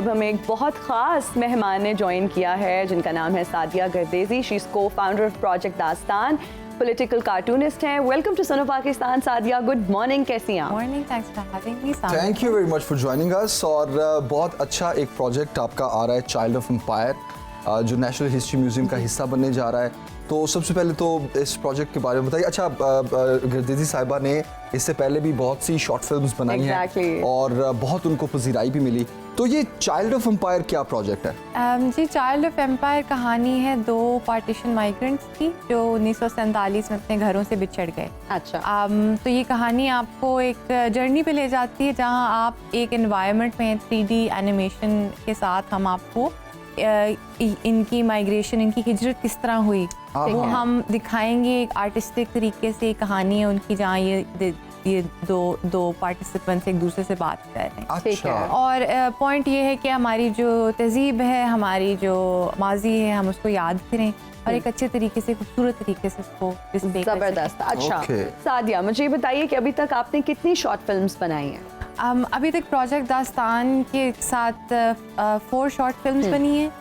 अब हमें एक बहुत ख़ास मेहमान ने ज्वाइन किया है जिनका नाम है Sadia Gardezi. She is co-founder of project Dastaan, political cartoonist हैं। Welcome to son of Pakistan Sadia, good morning, कैसी हैं आप? Morning, thanks for having me. Thank you very much for joining us. और बहुत अच्छा एक प्रोजेक्ट आपका आ रहा है, चाइल्ड ऑफ एम्पायर, जो नेशनल हिस्ट्री म्यूजियम का हिस्सा बनने जा रहा है। तो सबसे पहले तो इस प्रोजेक्ट के बारे में बताइए। अच्छा, गर्देजी साहिबा ने इससे पहले भी बहुत सी शॉर्ट फिल्म्स बनाई हैं और बहुत उनको पजीराई भी मिली। तो ये चाइल्ड ऑफ एम्पायर क्या प्रोजेक्ट है? जी, चाइल्ड ऑफ एम्पायर कहानी है दो पार्टीशन माइग्रेंट्स की जो 1947 में अपने घरों से बिछड़ गए। अच्छा। तो ये कहानी आपको एक जर्नी पे ले जाती है जहाँ आप एक एनवायरनमेंट में 3D एनिमेशन के साथ हम आपको इनकी माइग्रेशन, इनकी हिजरत किस तरह हुई वो हम दिखाएंगे। एक आर्टिस्टिक तरीके से कहानी है उनकी जहाँ ये दो पार्टिसिपेंट्स एक दूसरे से बात कर रहे हैं। अच्छा। और पॉइंट ये है कि हमारी जो तहजीब है, हमारी जो माजी है, हम उसको याद करें और एक अच्छे तरीके से, खूबसूरत तरीके से उसको डिस्प्ले करें। ज़बरदस्त। अच्छा सादिया, मुझे ये बताइए कि अभी तक आपने कितनी शॉर्ट फिल्म्स बनाई हैं? अभी तक प्रोजेक्ट दास्तान के साथ 4 शॉर्ट फिल्म्स बनी हैं।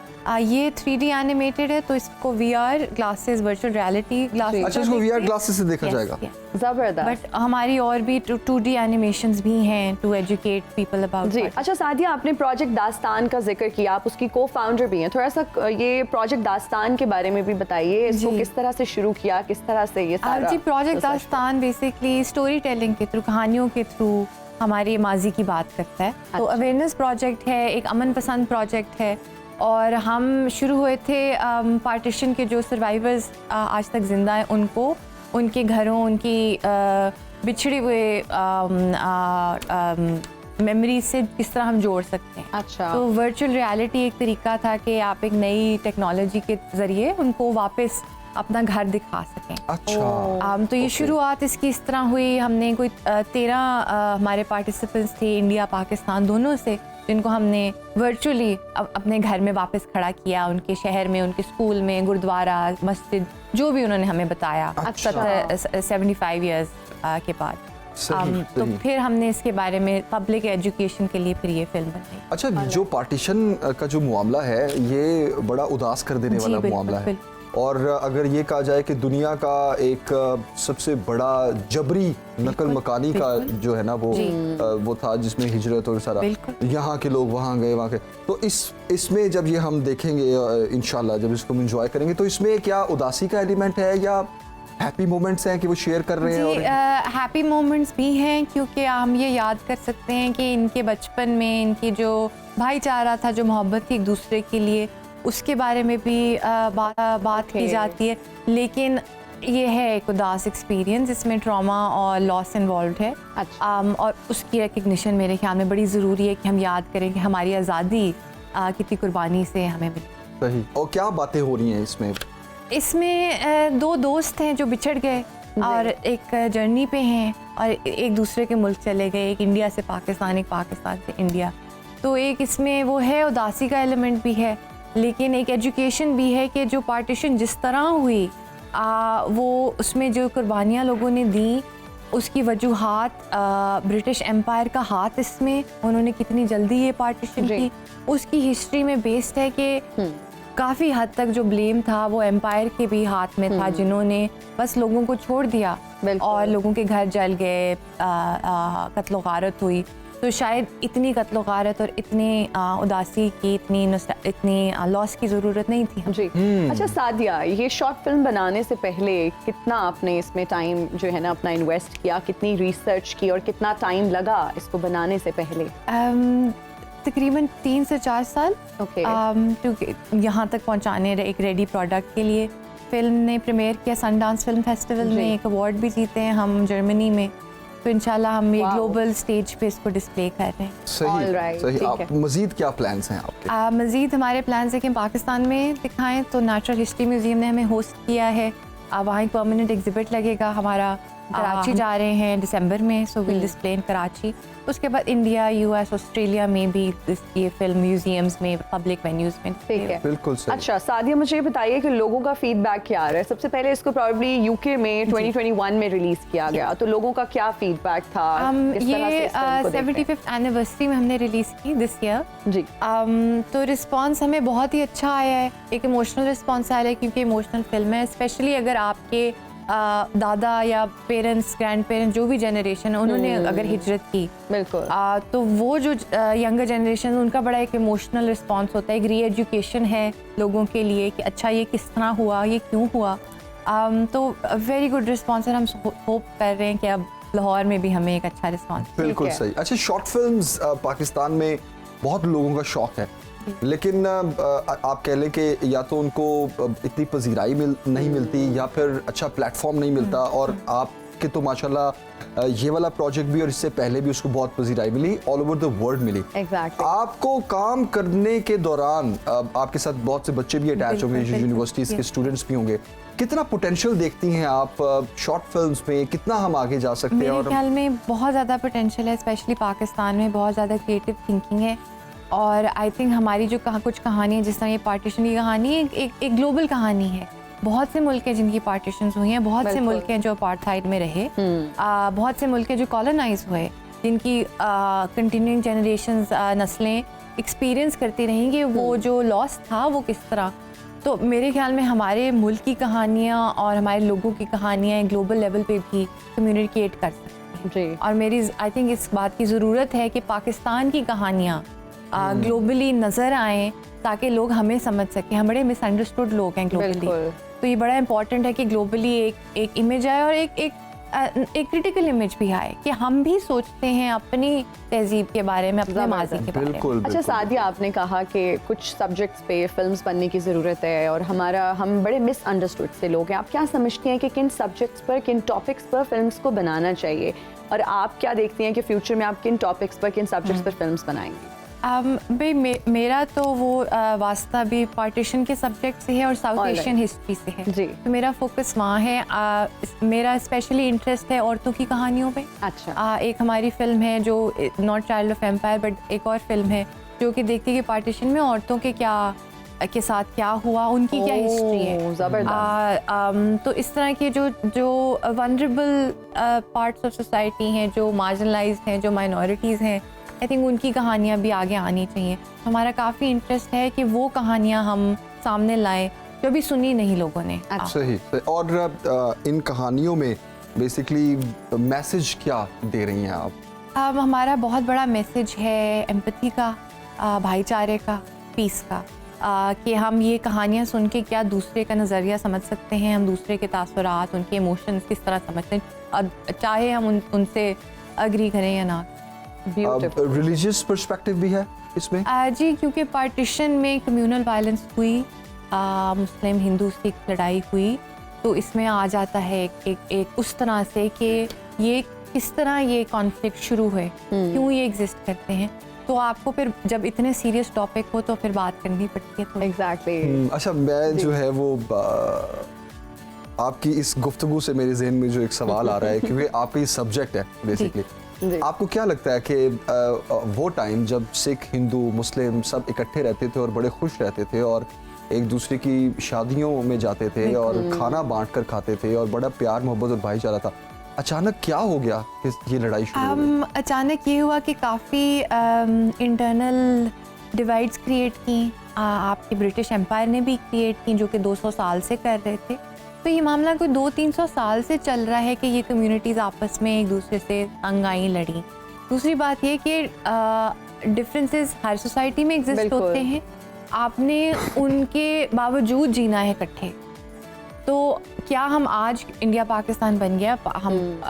ये 3D एनिमेटेड है, तो इसको VR glasses, virtual reality glasses. अच्छा, इसको VR ग्लासेस से देखा जाएगा। ज़बरदस्त। बट हमारी और भी 2D एनिमेशंस भी हैं टू एजुकेट पीपल अबाउट। जी। अच्छा सादिया, आपने प्रोजेक्ट दास्तान का जिक्र किया, आप उसकी को-फाउंडर भी हैं। थोड़ा सा ये प्रोजेक्ट दास्तान के बारे में भी बताइए, इसको किस तरह से शुरू किया, किस तरह से ये सारा? जी, प्रोजेक्ट दास्तान बेसिकली स्टोरी टेलिंग के थ्रू, कहानियों के थ्रू हमारी माजी की बात करता है। तो अवेयरनेस प्रोजेक्ट है, एक अमन पसंद प्रोजेक्ट है। और हम शुरू हुए थे पार्टीशन के जो सर्वाइवर्स आज तक जिंदा हैं उनको, उनके घरों, उनकी बिछड़े हुए मेमोरीज से किस तरह हम जोड़ सकते हैं। अच्छा। तो वर्चुअल रियलिटी एक तरीका था कि आप एक नई टेक्नोलॉजी के ज़रिए उनको वापस अपना घर दिखा सकें। अच्छा। तो ये शुरुआत इसकी इस तरह हुई, हमने कोई 13 हमारे पार्टिसिपेंट्स थे इंडिया पाकिस्तान दोनों से, जिनको हमने वर्चुअली अपने घर में वापस खड़ा किया, उनके शहर में, उनके स्कूल में, गुरुद्वारा, मस्जिद, जो भी उन्होंने हमें बताया। 75 इयर्स के बाद तो फिर हमने इसके बारे में पब्लिक एजुकेशन के लिए फिर ये फिल्म बनाई। अच्छा, जो पार्टीशन का जो मामला है ये बड़ा उदास कर देने वाला मामला है, और अगर ये कहा जाए कि दुनिया का एक सबसे बड़ा जबरी नकल मकानी का जो है ना वो था, जिसमें हिजरत और सारा यहाँ के लोग वहाँ गए, वहाँ के। तो इसमें जब ये हम देखेंगे इंशाल्लाह, जब इसको हम एंजॉय करेंगे, तो इसमें क्या उदासी का एलिमेंट है या हैप्पी मोमेंट्स हैं कि वो शेयर कर रहे हैं? और हैप्पी मोमेंट्स भी हैं, क्योंकि हम ये याद कर सकते हैं कि इनके बचपन में इनकी जो भाईचारा था, जो मोहब्बत थी एक दूसरे के लिए, उसके बारे में भी बात की जाती है। लेकिन ये है एक उदास एक्सपीरियंस, इसमें ट्रॉमा और लॉस इन्वॉल्व है। अच्छा। और उसकी रिकग्निशन मेरे ख्याल में बड़ी ज़रूरी है कि हम याद करें कि हमारी आज़ादी कितनी कुर्बानी से हमें मिली। सही। और क्या बातें हो रही हैं इसमें? इसमें 2 दोस्त हैं जो बिछड़ गए और एक जर्नी पे हैं और एक दूसरे के मुल्क चले गए, एक इंडिया से पाकिस्तान, एक पाकिस्तान से इंडिया। तो एक इसमें वो है, उदासी का एलिमेंट भी है, लेकिन एक एजुकेशन भी है कि जो पार्टीशन जिस तरह हुई, वो उसमें जो कुर्बानियाँ लोगों ने दी, उसकी वजूहात, ब्रिटिश एम्पायर का हाथ इसमें, उन्होंने कितनी जल्दी ये पार्टीशन की, उसकी हिस्ट्री में बेस्ड है कि काफ़ी हद तक जो ब्लेम था वो एम्पायर के भी हाथ में था, जिन्होंने बस लोगों को छोड़ दिया और लोगों के घर जल गए, कत्ल गारत हुई। तो शायद इतनी कत्ल गारत और इतनी उदासी की, इतनी लॉस की ज़रूरत नहीं थी। जी। अच्छा सादिया, ये शॉर्ट फिल्म बनाने से पहले कितना आपने इसमें टाइम जो है ना अपना इन्वेस्ट किया, कितनी रिसर्च की और कितना टाइम लगा इसको बनाने से पहले? तकरीबन 3 से 4 साल। क्योंकि यहाँ तक पहुँचाने एक रेडी प्रोडक्ट के लिए। फिल्म ने प्रीमियर किया सनडांस फिल्म फेस्टिवल में, एक अवार्ड भी जीते हैं हम जर्मनी में। तो इंशाल्लाह हम एक ग्लोबल स्टेज पे इसको डिस्प्ले कर रहे हैं। सही, सही। आप मज़ीद क्या प्लान्स हैं आपके? मज़ीद हमारे प्लान्स हैं कि पाकिस्तान में दिखाएं, तो नेचुरल हिस्ट्री म्यूजियम ने हमें होस्ट किया है। वहाँ एक परमानेंट एग्जिबिट लगेगा हमारा कराची जा रहे हैं दिसंबर में, so will display in Karachi. उसके बाद इंडिया, यूएस, ऑस्ट्रेलिया में भी ये फिल्म म्यूजियम्स में, पब्लिक वेन्यूज में। ठीक है, बिल्कुल सही। अच्छा सादिया, मुझे ये बताइए कि लोगों का फीडबैक क्या आ रहा है। सबसे पहले इसको प्रॉब्ली यूके में 2021 में रिलीज किया गया, तो लोगों का क्या फीडबैक था? किस तरह से ये इस फिल्म को देखते हैं? 75th एनिवर्सरी में हमने रिलीज की दिस ईयर जी। तो रिस्पांस हमें बहुत ही अच्छा आया है, एक इमोशनल रिस्पांस आया है, क्योंकि इमोशनल फिल्म है। स्पेशली अगर आपके दादा या पेरेंट्स, ग्रैंड पेरेंट्स, जो भी जनरेशन है, उन्होंने अगर हिजरत की, बिल्कुल, तो वो जो यंगर जनरेशन, उनका बड़ा एक इमोशनल रिस्पांस होता है, एक री एजुकेशन है लोगों के लिए कि अच्छा ये किस तरह हुआ, ये क्यों हुआ। तो वेरी गुड रिस्पांस है। हम होप कर रहे हैं कि अब लाहौर में भी हमें एक अच्छा रिस्पांस। बिल्कुल सही। अच्छा, शॉर्ट फिल्म्स पाकिस्तान में बहुत लोगों का शौक है, लेकिन आप कह लें कि या तो उनको इतनी पजीराई नहीं मिलती, या फिर अच्छा प्लेटफॉर्म नहीं मिलता। और आपके तो माशाल्लाह ये वाला प्रोजेक्ट भी और इससे पहले भी उसको बहुत पजीराई मिली, ऑल ओवर द वर्ल्ड मिली। Exactly. आपको काम करने के दौरान आपके साथ बहुत से बच्चे भी अटैच होंगे, यूनिवर्सिटीज के स्टूडेंट्स भी होंगे। कितना पोटेंशियल देखती हैं आप शॉर्ट फिल्म्स में? कितना हम आगे जा सकते हैं? मेरे और ख्याल में बहुत ज़्यादा पोटेंशियल है, स्पेशली पाकिस्तान में बहुत ज़्यादा क्रिएटिव थिंकिंग है। और आई थिंक हमारी जो कुछ कहानी है, जिस तरह ये पार्टीशन की कहानी है, एक ग्लोबल कहानी है। बहुत से मुल्क हैं जिनकी पार्टीशन हुई हैं, बहुत से मुल्क हैं जो अपार्थाइड में रहे, बहुत से मुल्क हैं जो कॉलोनाइज हुए, जिनकी कंटिन्यूइंग जनरेशंस, नस्लें एक्सपीरियंस करती रहीं कि वो जो लॉस था वो किस तरह। तो मेरे ख्याल में हमारे मुल्क की कहानियाँ और हमारे लोगों की कहानियाँ ग्लोबल लेवल पे भी कम्युनिकेट कर सकती हैं। और मेरी आई थिंक इस बात की ज़रूरत है कि पाकिस्तान की कहानियाँ ग्लोबली नज़र आएँ, ताकि लोग हमें समझ सकें। हम बड़े मिसअंडरस्टूड लोग हैं ग्लोबली, तो ये बड़ा इंपॉर्टेंट है कि ग्लोबली एक इमेज आए और एक क्रिटिकल इमेज भी आए, कि हम भी सोचते हैं अपनी तहजीब के बारे में, अपने माजी के बारे में। अच्छा सादिया, आपने कहा कि कुछ सब्जेक्ट्स पे फिल्म्स बनने की ज़रूरत है, और हम बड़े मिसअंडरस्टूड से लोग हैं। आप क्या समझती हैं कि किन सब्जेक्ट्स पर, किन टॉपिक्स पर फिल्म्स को बनाना चाहिए, और आप क्या देखती हैं कि फ्यूचर में आप किन टॉपिक्स पर, किन सब्जेक्ट्स पर फिल्म्स बनाएंगी? भाई मेरा तो वो वास्ता भी पार्टीशन के सब्जेक्ट से है और साउथ एशियन हिस्ट्री से है जी। तो मेरा फोकस वहाँ है। मेरा स्पेशली इंटरेस्ट है औरतों की कहानियों पे। अच्छा। एक हमारी फिल्म है जो not Child of Empire, but एक और फिल्म है जो कि देखती है कि पार्टीशन में औरतों के साथ क्या हुआ, उनकी क्या हिस्ट्री है। ज़बरदस्त। तो इस तरह के जो वनरेबल पार्ट्स ऑफ सोसाइटी हैं, जो मार्जिनलाइज्ड हैं, जो माइनॉरिटीज़ हैं, आई थिंक उनकी कहानियाँ भी आगे आनी चाहिए। हमारा काफ़ी इंटरेस्ट है कि वो कहानियाँ हम सामने लाएं जो भी सुनी नहीं लोगों ने। सही। और इन कहानियों में बेसिकली मैसेज क्या दे रही हैं आप? हमारा बहुत बड़ा मैसेज है एम्पैथी का, भाईचारे का, पीस का, कि हम ये कहानियाँ सुन के क्या दूसरे का नज़रिया समझ सकते हैं, हम दूसरे के तासुरात, उनके इमोशंस किस तरह समझते हैं, चाहे हम उनसे अग्री करें या ना। रिलीजियस पर्सपेक्टिव भी है इसमें? जी, क्योंकि पार्टीशन में कम्यूनल वायलेंस हुई, मुस्लिम हिंदू सिख लड़ाई हुई, तो इसमें आ जाता है एक उस तरह से कि ये किस तरह ये कॉन्फ्लिक्ट शुरू हुए, क्यों ये एग्जिस्ट करते हैं। तो आपको फिर जब इतने सीरियस टॉपिक हो तो फिर बात करनी पड़ती है। तो एग्जैक्टली। अच्छा, मैं जो है वो आपकी इस गुफ्तगू से मेरे जहन में जो एक सवाल आ रहा है, क्योंकि आपका ये सब्जेक्ट है बेसिकली, आपको क्या लगता है कि वो टाइम जब सिख, हिंदू, मुस्लिम सब इकट्ठे रहते थे और बड़े खुश रहते थे और एक दूसरे की शादियों में जाते थे और खाना बांट कर खाते थे और बड़ा प्यार मोहब्बत और भाईचारा था, अचानक क्या हो गया कि ये लड़ाई शुरू हो गई? अचानक ये हुआ कि काफ़ी इंटरनल डिवाइड्स क्रिएट की, आपके ब्रिटिश एम्पायर ने भी क्रिएट की, जो कि 200 साल से कर रहे थे। तो ये मामला कोई 200-300 साल से चल रहा है कि ये कम्युनिटीज़ आपस में एक दूसरे से तंग आई, लड़ी। दूसरी बात ये कि डिफरेंसेस हर सोसाइटी में एग्जिस्ट होते हैं, आपने उनके बावजूद जीना है इकट्ठे। तो क्या हम आज इंडिया पाकिस्तान बन गया, हम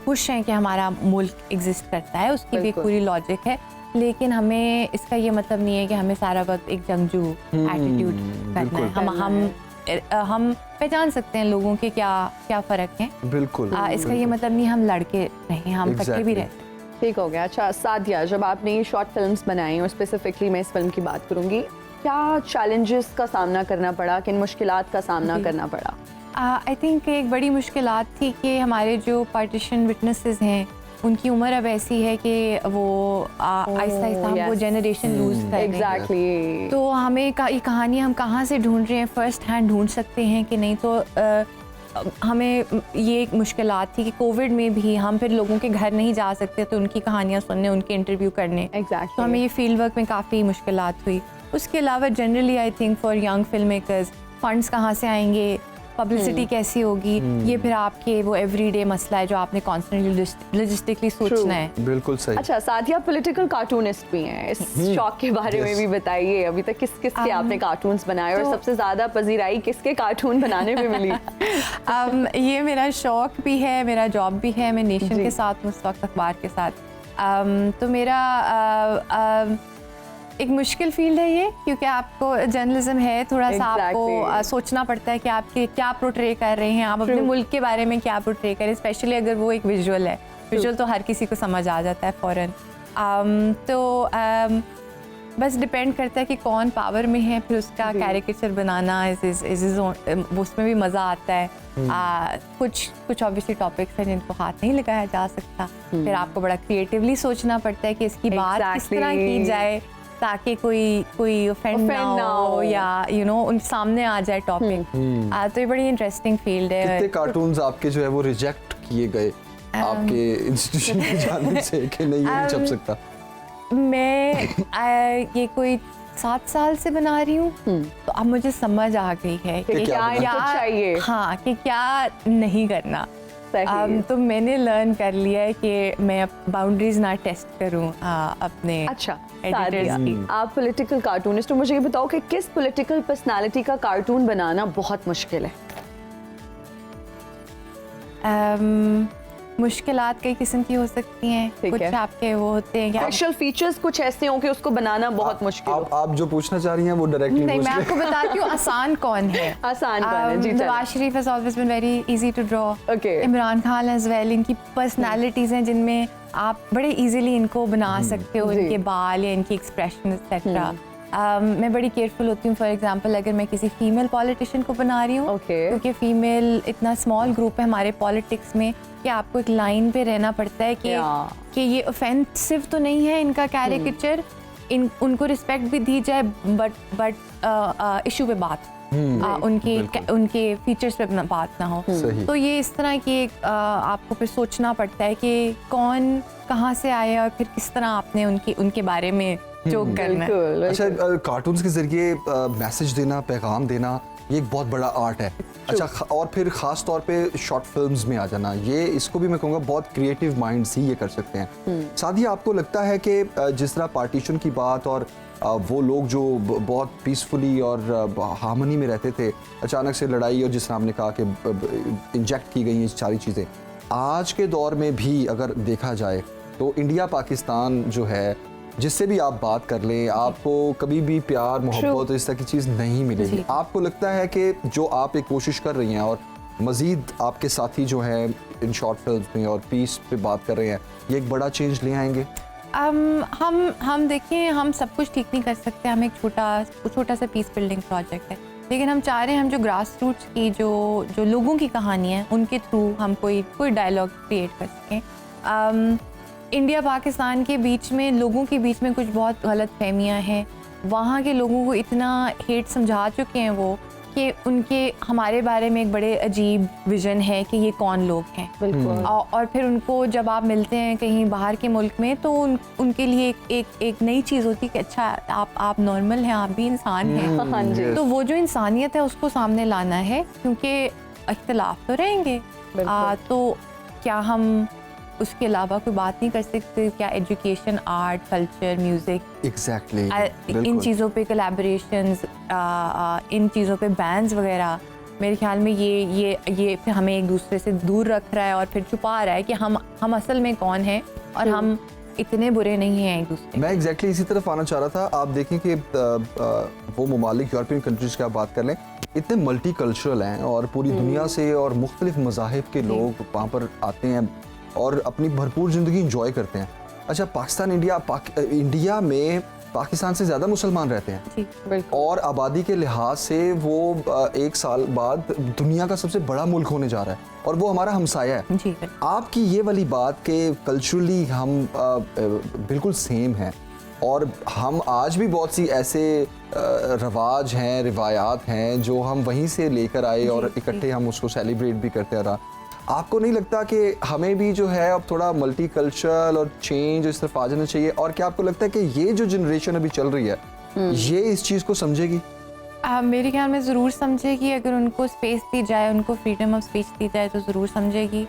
खुश हैं कि हमारा मुल्क एग्जिस्ट करता है, उसकी भी पूरी लॉजिक है, लेकिन हमें इसका ये मतलब नहीं है कि हमें सारा वक्त एक जंगजू एटीट्यूड करना है। हम पहचान सकते हैं लोगों के क्या फ़र्क है। बिल्कुल। इसका ये मतलब नहीं हम लड़के रहें, हम इकट्ठे भी रहते हैं। ठीक हो गया। अच्छा सादिया, जब आपने ये शॉर्ट फिल्म्स बनाई और स्पेसिफिकली मैं इस फिल्म की बात करूंगी, क्या चैलेंजेस का सामना करना पड़ा, किन मुश्किलात का सामना करना पड़ा? आई थिंक एक बड़ी मुश्किलात थी कि हमारे जो पार्टीशन विटनेसेस हैं उनकी उम्र अब ऐसी है कि वो आहिस्ता आहिस्ता हम वो जनरेशन लूज कर रहे हैं। एग्जैक्टली। तो हमें ये कहानी हम कहाँ से ढूंढ रहे हैं, फर्स्ट हैंड ढूंढ सकते हैं कि नहीं। तो हमें ये एक मुश्किलात थी कि कोविड में भी हम फिर लोगों के घर नहीं जा सकते तो उनकी कहानियाँ सुनने, उनके इंटरव्यू करने। Exactly. तो हमें ये फील्ड वर्क में काफ़ी मुश्किलात हुई। उसके अलावा generally I think for young film makers funds कहाँ से आएंगे, पब्लिसिटी कैसी होगी, ये फिर आपके वो एवरीडे मसला है जो आपने कॉन्स्टेंटली लॉजिस्टिकली सोचना है। बिल्कुल सही। अच्छा, साथिया पॉलिटिकल कार्टूनिस्ट भी हैं, इस शौक के बारे में भी बताइए। अभी तक किस किस के आपने कार्टून्स बनाए और सबसे ज्यादा पजीराई किसके कार्टून बनाने में मिली? ये मेरा शौक भी है, मेरा जॉब भी है। मैं नेशन के साथ हूँ उस वक्त, अखबार के साथ। तो मेरा एक मुश्किल फील्ड है ये, क्योंकि आपको जर्नलिज्म है थोड़ा सा आपको सोचना पड़ता है कि आप क्या प्रोट्रे कर रहे हैं, आप अपने मुल्क के बारे में क्या प्रोट्रे करें, स्पेशली अगर वो एक विजुअल है। विजुअल तो हर किसी को समझ आ जाता है फ़ौरन। बस डिपेंड करता है कि कौन पावर में है, फिर उसका कैरिकेचर बनाना उसमें भी मज़ा आता है। कुछ ऑब्वियसली टॉपिक्स हैं जिनको हाथ नहीं लगाया जा सकता, फिर आपको बड़ा क्रिएटिवली सोचना पड़ता है कि इसकी बात किस तरह की जाए ताकि कोई ऑफेंड ना हो या उन सामने आ जाए टॉपिक। तो ये बड़ी इंटरेस्टिंग फील्ड है। कितने कार्टून्स आपके जो है वो रिजेक्ट किए गए आपके इंस्टीट्यूशन की जानिब से कि नहीं ये नहीं छप सकता? मैं ये कोई 7 साल से बना रही हूँ, तो अब मुझे समझ आ गई है कि क्या चाहिए, हाँ, कि क्या नहीं करना। तो मैंने लर्न कर लिया है कि मैं बाउंड्रीज ना टेस्ट करूँ अपने। अच्छा, आप पॉलिटिकल कार्टूनिस्ट हो, मुझे ये बताओ कि किस पॉलिटिकल पर्सनालिटी का कार्टून बनाना बहुत मुश्किल है? मुश्किलात कई किस्म की हो सकती हैं। कुछ आपके वो होते हैं स्पेशल फीचर्स कुछ ऐसे हों कि उसको बनाना बहुत मुश्किल हो। आप जो पूछना चाह रही हैं वो डायरेक्टली नहीं, मैं आपको बताती हूँ आसान कौन है। आसान कौन है? जी, Nawaz Sharif has always been very easy to draw. Okay. Imran Khan as well, इनकी पर्सनालिटीज हैं जिनमें आप बड़े इजीली इनको बना सकते हो, इनके बाल या इनकी एक्सप्रेशन एक्सेट्रा। मैं बड़ी केयरफुल होती हूँ। फॉर एग्जांपल अगर मैं किसी फीमेल पॉलिटिशियन को बना रही हूँ, क्योंकि फीमेल इतना स्मॉल ग्रुप है हमारे पॉलिटिक्स में कि आपको एक लाइन पे रहना पड़ता है कि ये ऑफेंसिव तो नहीं है इनका कैरिकेचर, उनको रिस्पेक्ट भी दी जाए, बट इशू पे बात उनके फीचर्स पे बात ना हो। तो ये इस तरह की आपको फिर सोचना पड़ता है कि कौन कहाँ से आया और फिर किस तरह आपने उनके बारे में जोक करना है। अच्छा, कार्टून्स के जरिए मैसेज देना, पैगाम देना, ये एक बहुत बड़ा आर्ट है। अच्छा, और फिर ख़ास तौर पे शॉर्ट फिल्म्स में आ जाना, ये इसको भी मैं कहूँगा बहुत क्रिएटिव माइंड्स ही ये कर सकते हैं। साथ ही आपको लगता है कि जिस तरह पार्टीशन की बात और वो लोग जो बहुत पीसफुली और हार्मनी में रहते थे, अचानक से लड़ाई और जिस तरह आपने कहा कि इंजेक्ट की गई ये सारी चीज़ें, आज के दौर में भी अगर देखा जाए तो इंडिया पाकिस्तान जो है, जिससे भी आप बात कर लें, आपको कभी भी प्यार मोहब्बत इस तरह की चीज़ नहीं मिलेगी। आपको लगता है कि जो आप एक कोशिश कर रही हैं और मज़ीद आपके साथी जो हैं इन शॉर्ट फिल्म्स में और पीस पे बात कर रहे हैं, ये एक बड़ा चेंज ले आएंगे? हम देखिए, हम सब कुछ ठीक नहीं कर सकते। हम एक छोटा सा पीस बिल्डिंग प्रोजेक्ट है, लेकिन हम चाह रहे हैं हम जो ग्रास रूट्स की जो लोगों की कहानियाँ हैं उनके थ्रू हम कोई डायलॉग क्रिएट कर सकें। इंडिया पाकिस्तान के बीच में लोगों के बीच में कुछ बहुत गलत फहमियाँ हैं। वहाँ के लोगों को इतना हेट समझा चुके हैं वो कि उनके हमारे बारे में एक बड़े अजीब विजन है कि ये कौन लोग हैं। बिल्कुल। और फिर उनको जब आप मिलते हैं कहीं बाहर के मुल्क में तो उनके लिए एक नई चीज़ होती है कि अच्छा आप नॉर्मल हैं, आप भी इंसान हैं। हाँ जी। तो वो जो इंसानियत है उसको सामने लाना है, क्योंकि इख्तिलाफ तो रहेंगे। तो क्या हम उसके अलावा कोई बात नहीं कर सकते? क्या education, art, culture, music, exactly इन चीज़ों पे कोलैबोरेशंस, इन चीज़ों पे बैंड्स वगैरह, मेरे ख्याल में ये फिर हमें एक दूसरे से दूर रख रहा है और फिर छुपा रहा है कि हम असल में कौन हैं और हम इतने बुरे नहीं हैं एक दूसरे। मैं एग्जैक्टली इसी तरफ आना चाह रहा था। आप देखें कि वो ममालिक, यूरोपियन कंट्रीज़ की आप बात कर लें, इतने मल्टी कल्चरल हैं और पूरी दुनिया से और मुख्तलिफ मज़ाहिब के लोग वहाँ पर आते हैं और अपनी भरपूर ज़िंदगी इंजॉय करते हैं। अच्छा, पाकिस्तान इंडिया में पाकिस्तान से ज़्यादा मुसलमान रहते हैं जी बिल्कुल और आबादी के लिहाज से वो 1 साल बाद दुनिया का सबसे बड़ा मुल्क होने जा रहा है और वो हमारा हमसाया है। जी बिल्कुल। आपकी ये वाली बात कि कल्चरली हम बिल्कुल सेम हैं और हम आज भी बहुत सी ऐसे रवाज हैं, रिवायात हैं जो हम वहीं से लेकर आए और इकट्ठे हम उसको सेलिब्रेट भी करते रहा। आपको नहीं लगता कि हमें भी जो है अब थोड़ा मल्टी कल्चरल और चेंज इस तरफ आ जाना चाहिए? और क्या आपको लगता है कि ये जो जनरेशन अभी चल रही है ये इस चीज़ को समझेगी? मेरे ख्याल में ज़रूर समझेगी, अगर उनको स्पेस दी जाए, उनको फ्रीडम ऑफ स्पीच दी जाए तो ज़रूर समझेगी।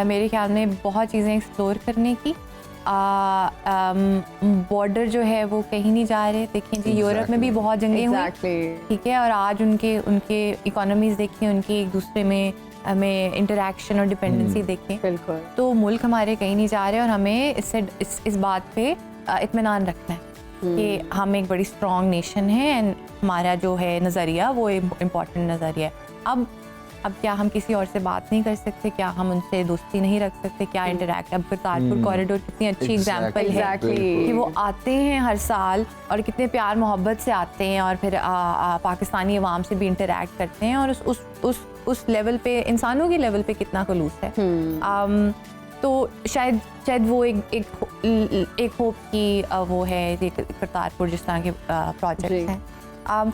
मेरे ख्याल में बहुत चीज़ें एक्सप्लोर करने की, बॉर्डर जो है वो कहीं नहीं जा रहे। देखें जी यूरोप में भी बहुत जंगें हुई, ठीक है, और आज उनके इकोनॉमीज़ देखें, उनकी एक दूसरे में हमें इंटरेक्शन और डिपेंडेंसी देखें, बिल्कुल। तो मुल्क हमारे कहीं नहीं जा रहे और हमें इस बात पे इत्मीनान रखना है कि हम एक बड़ी स्ट्रॉन्ग नेशन है एंड हमारा जो है नज़रिया वो इम्पॉर्टेंट नज़रिया है। अब क्या हम किसी और से बात नहीं कर सकते? क्या हम उनसे दोस्ती नहीं रख सकते? क्या इंटरैक्ट? अब करतारपुर कॉरिडोर कितनी अच्छी एग्जांपल है कि वो आते हैं हर साल और कितने प्यार मोहब्बत से आते हैं और फिर पाकिस्तानी अवाम से भी इंटरैक्ट करते हैं और उस लेवल पे, इंसानों के लेवल पे कितना खलूस है। तो शायद वो एक होप की वो है ये करतारपुर जिस तरह के प्रोजेक्ट हैं।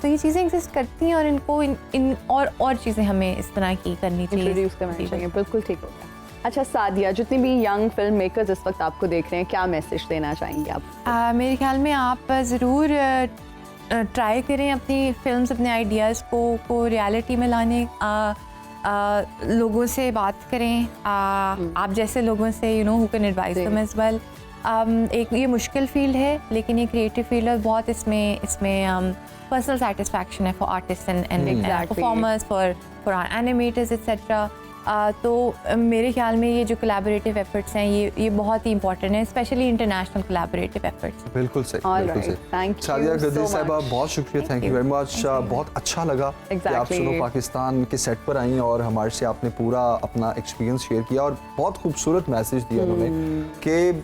तो ये चीज़ें एग्जिस्ट करती हैं और इनको इन और चीज़ें हमें इस तरह की करनी चाहिए, इंट्रोड्यूस करनी चाहिए। बिल्कुल ठीक हो गया। अच्छा सादिया, जितने भी यंग फिल्म मेकर्स इस वक्त आपको देख रहे हैं, क्या मैसेज देना चाहेंगे आप? मेरे ख्याल में आप ज़रूर ट्राई करें अपनी फिल्म्स, अपने आइडियाज़ को रियलिटी में लाने, लोगों से बात करें, आप जैसे लोगों से who can advise them as well. एक ये मुश्किल फील्ड है लेकिन ये क्रिएटिव फील्ड है, बहुत इसमें पर्सनल सेटिस्फैक्शन है for artist and performers, for animators etcetera. तो मेरे ख्याल में ये जो कोलैबोरेटिव एफर्ट्स हैं ये बहुत ही इंपॉर्टेंट है, स्पेशली इंटरनेशनल कोलैबोरेटिव एफर्ट्स। बिल्कुल सही, बिल्कुल सही। थैंक यू सादिया गद्दी साहिबा, बहुत शुक्रिया, थैंक यू वेरी मच। बहुत अच्छा लगा कि आप सुनो पाकिस्तान के सेट पर आई और हमारे से आपने पूरा अपना एक्सपीरियंस शेयर किया और बहुत खूबसूरत मैसेज दिया उन्होंने कि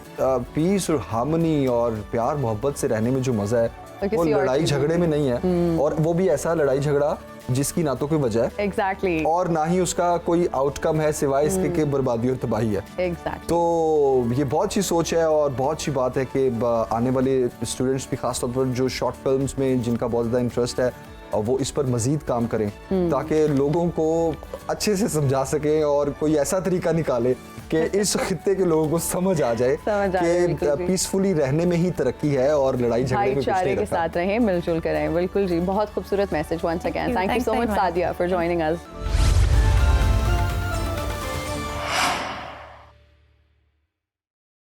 पीस और हार्मनी और प्यार मोहब्बत से रहने में जो मज़ा है वो लड़ाई झगड़े में नहीं है, और वो भी ऐसा लड़ाई झगड़ा जिसकी ना तो कोई वजह है exactly. और ना ही उसका कोई आउटकम है सिवाय इसके कि बर्बादी और तबाही है। exactly. तो ये बहुत अच्छी सोच है और बहुत अच्छी बात है कि आने वाले स्टूडेंट्स भी खास तौर पर जो शॉर्ट फिल्म्स में जिनका बहुत ज़्यादा इंटरेस्ट है और वो इस पर मजीद काम करें ताकि लोगों को अच्छे से समझा सकें और कोई ऐसा तरीका निकाले कि इस खित्ते के लोगों को समझ आ जाए कि पीसफुली रहने में ही तरक्की है और लड़ाई झगड़े में कुछ नहीं भाईचारे के साथ रहें, मिलजुल कर रहें। बिल्कुल जी, बहुत खूबसूरत message once again. Thank you so much Sadia for joining us.